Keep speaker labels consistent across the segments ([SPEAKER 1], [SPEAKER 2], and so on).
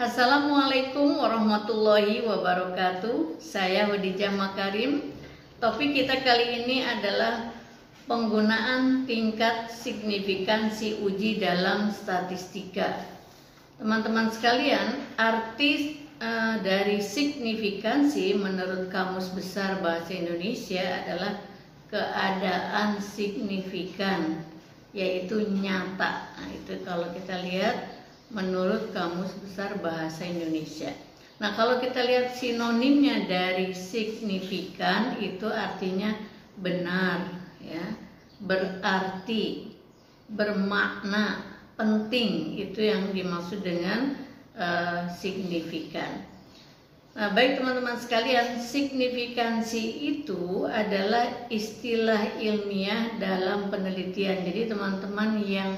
[SPEAKER 1] Assalamualaikum warahmatullahi wabarakatuh. Saya Khadijah Makarim. Topik kita kali ini adalah penggunaan tingkat signifikansi uji dalam statistika. Teman-teman sekalian, arti dari signifikansi menurut Kamus Besar Bahasa Indonesia adalah keadaan signifikan, yaitu nyata. Nah, itu kalau kita lihat menurut Kamus Besar Bahasa Indonesia. Nah, kalau kita lihat sinonimnya dari signifikan itu artinya benar, ya, berarti, bermakna, penting, itu yang dimaksud dengan signifikan. Nah, baik teman-teman sekalian, signifikansi itu adalah istilah ilmiah dalam penelitian. Jadi teman-teman yang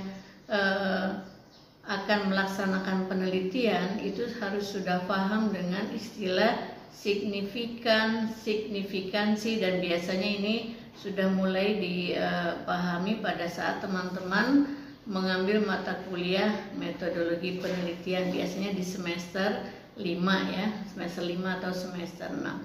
[SPEAKER 1] akan melaksanakan penelitian itu harus sudah paham dengan istilah signifikan, signifikansi, dan biasanya ini sudah mulai dipahami pada saat teman-teman mengambil mata kuliah metodologi penelitian, biasanya di semester 5 ya, semester 5 atau semester 6.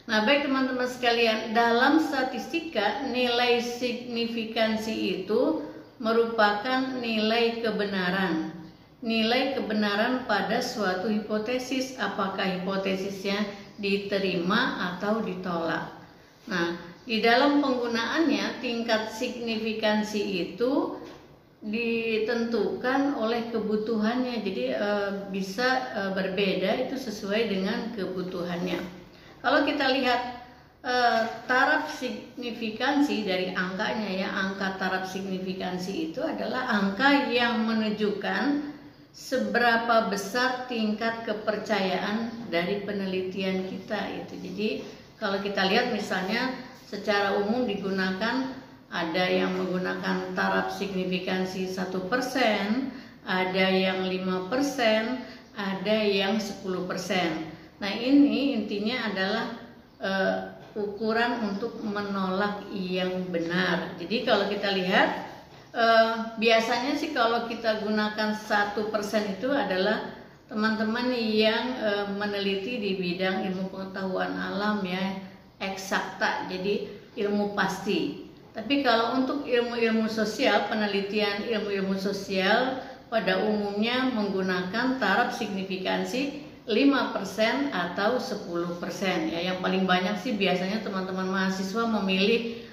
[SPEAKER 1] Nah, baik teman-teman sekalian, dalam statistika nilai signifikansi itu merupakan nilai kebenaran. Nilai kebenaran pada suatu hipotesis, apakah hipotesisnya diterima atau ditolak. Nah, di dalam penggunaannya tingkat signifikansi itu ditentukan oleh kebutuhannya. Jadi bisa berbeda itu sesuai dengan kebutuhannya. Kalau kita lihat taraf signifikansi dari angkanya, ya, angka taraf signifikansi itu adalah angka yang menunjukkan seberapa besar tingkat kepercayaan dari penelitian kita itu. Jadi kalau kita lihat misalnya secara umum digunakan, ada yang menggunakan taraf signifikansi 1%, ada yang 5%, ada yang 10%. Nah, ini intinya adalah ukuran untuk menolak yang benar. Jadi kalau kita lihat biasanya sih kalau kita gunakan 1% itu adalah teman-teman yang meneliti di bidang ilmu pengetahuan alam, ya, eksakta, jadi ilmu pasti. Tapi kalau untuk ilmu-ilmu sosial, penelitian ilmu-ilmu sosial pada umumnya menggunakan taraf signifikansi 5% atau 10%, ya. Yang paling banyak sih biasanya teman-teman mahasiswa memilih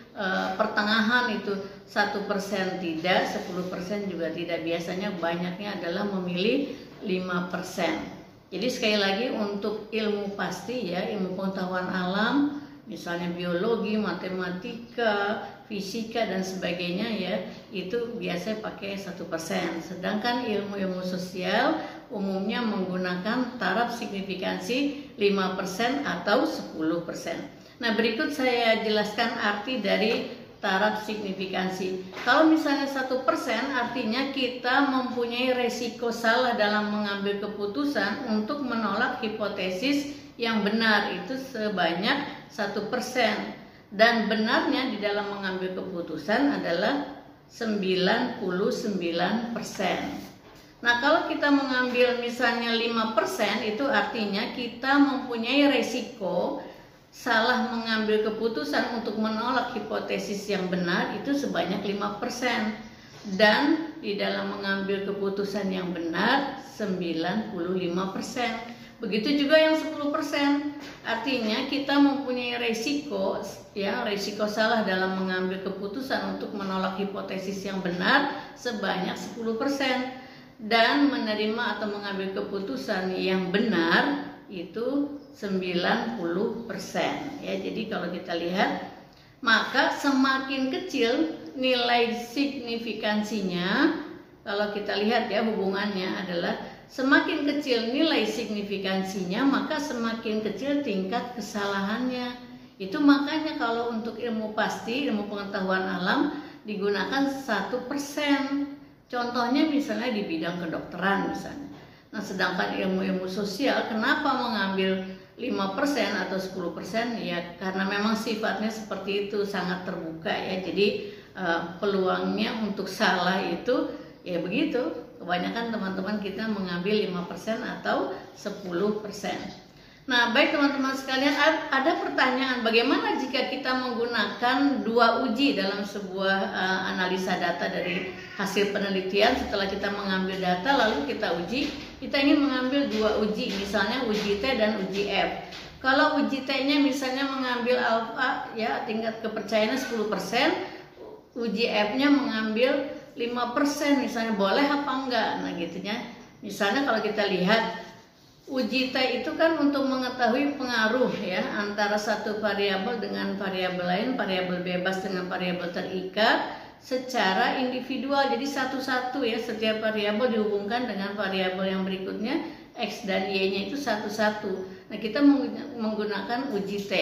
[SPEAKER 1] pertengahan, itu 1% tidak, 10% juga tidak. Biasanya banyaknya adalah memilih 5%. Jadi sekali lagi untuk ilmu pasti, ya, ilmu pengetahuan alam, misalnya biologi, matematika, fisika dan sebagainya, ya, itu biasanya pakai 1%. Sedangkan ilmu-ilmu sosial umumnya menggunakan taraf signifikansi 5% atau 10%. Nah, berikut saya jelaskan arti dari taraf signifikansi. Kalau misalnya 1%, artinya kita mempunyai resiko salah dalam mengambil keputusan untuk menolak hipotesis yang benar, itu sebanyak 1%. Dan benarnya di dalam mengambil keputusan adalah 99%. Nah, kalau kita mengambil misalnya 5%, itu artinya kita mempunyai resiko salah mengambil keputusan untuk menolak hipotesis yang benar itu sebanyak 5%. Dan di dalam mengambil keputusan yang benar 95%. Begitu juga yang 10%, artinya kita mempunyai resiko, ya, resiko salah dalam mengambil keputusan untuk menolak hipotesis yang benar sebanyak 10%. Dan menerima atau mengambil keputusan yang benar itu 90%, ya. Jadi kalau kita lihat, maka semakin kecil nilai signifikansinya, kalau kita lihat, ya, hubungannya adalah semakin kecil nilai signifikansinya, maka semakin kecil tingkat kesalahannya. Itu makanya kalau untuk ilmu pasti, ilmu pengetahuan alam digunakan 1%. Contohnya misalnya di bidang kedokteran misalnya. Nah, sedangkan ilmu-ilmu sosial kenapa mengambil 5% atau 10%? Ya karena memang sifatnya seperti itu, sangat terbuka, ya. Jadi peluangnya untuk salah itu ya begitu, Kebanyakan teman-teman kita mengambil 5% atau 10%. Nah, baik teman-teman sekalian, ada pertanyaan, bagaimana jika kita menggunakan 2 uji dalam sebuah analisa data dari hasil penelitian? Setelah kita mengambil data lalu kita uji, kita ingin mengambil 2 uji, misalnya uji T dan uji F. Kalau uji T-nya misalnya mengambil alfa, ya tingkat kepercayaannya 10%, uji F-nya mengambil 5%, misalnya boleh apa enggak? Nah gitunya. Misalnya kalau kita lihat uji T itu kan untuk mengetahui pengaruh ya antara satu variabel dengan variabel lain, variabel bebas dengan variabel terikat secara individual. Jadi satu-satu ya, setiap variabel dihubungkan dengan variabel yang berikutnya, X dan Y-nya itu satu-satu. Nah, kita menggunakan uji T.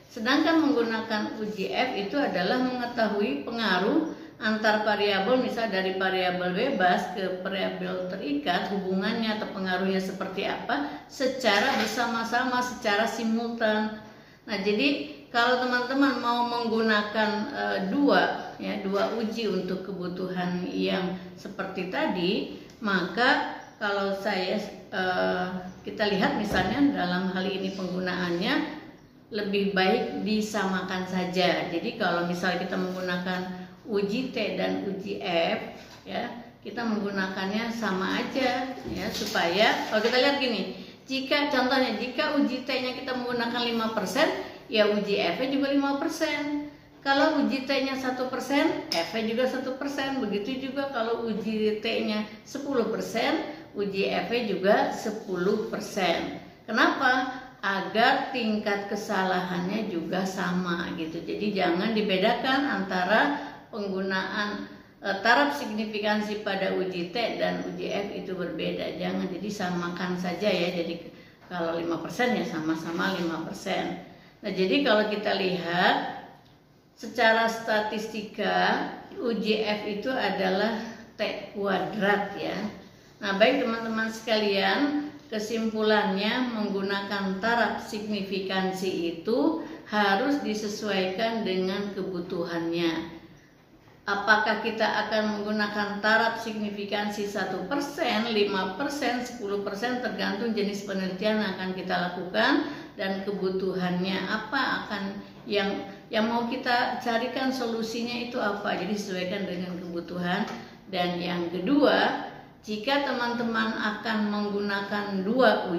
[SPEAKER 1] Sedangkan menggunakan uji F itu adalah mengetahui pengaruh antar variabel, misal dari variabel bebas ke variabel terikat, hubungannya atau pengaruhnya seperti apa secara bersama-sama, secara simultan. Nah, jadi kalau teman-teman mau menggunakan dua uji untuk kebutuhan yang seperti tadi, maka kalau kita lihat misalnya dalam hal ini penggunaannya lebih baik disamakan saja. Jadi kalau misalnya kita menggunakan uji T dan uji F ya, kita menggunakannya sama aja ya, supaya kalau kita lihat gini, jika uji T-nya kita menggunakan 5%, ya uji F-nya juga 5%. Kalau uji T-nya 1%, F-nya juga 1%. Begitu juga kalau uji T-nya 10%, uji F-nya juga 10%. Kenapa? Agar tingkat kesalahannya juga sama gitu. Jadi jangan dibedakan antara penggunaan taraf signifikansi pada uji T dan uji F itu berbeda. Jangan, jadi samakan saja ya. Jadi kalau 5% ya sama-sama 5%. Nah, jadi kalau kita lihat secara statistika uji F itu adalah T kuadrat ya. Nah, baik teman-teman sekalian, kesimpulannya menggunakan taraf signifikansi itu harus disesuaikan dengan kebutuhannya. Apakah kita akan menggunakan taraf signifikansi 1%, 5%, 10%, tergantung jenis penelitian yang akan kita lakukan dan kebutuhannya apa yang mau kita carikan solusinya itu apa. Jadi sesuaikan dengan kebutuhan. Dan yang kedua, jika teman-teman akan menggunakan 2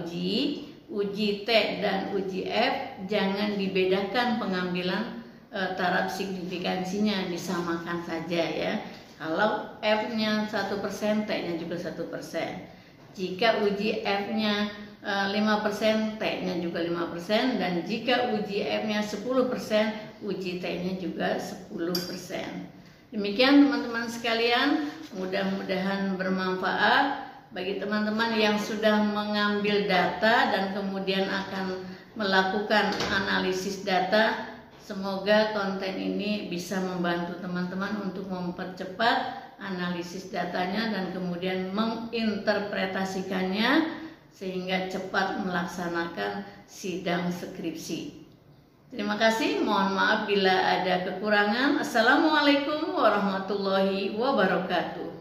[SPEAKER 1] uji T dan uji F, jangan dibedakan pengambilan taraf signifikansinya, disamakan saja ya. Kalau F-nya 1%, T-nya juga 1%. Jika uji F-nya 5%, T-nya juga 5%, dan jika uji F-nya 10%, uji T-nya juga 10%. Demikian teman-teman sekalian, mudah-mudahan bermanfaat bagi teman-teman yang sudah mengambil data dan kemudian akan melakukan analisis data. Semoga konten ini bisa membantu teman-teman untuk mempercepat analisis datanya dan kemudian menginterpretasikannya sehingga cepat melaksanakan sidang skripsi. Terima kasih, mohon maaf bila ada kekurangan. Assalamualaikum warahmatullahi wabarakatuh.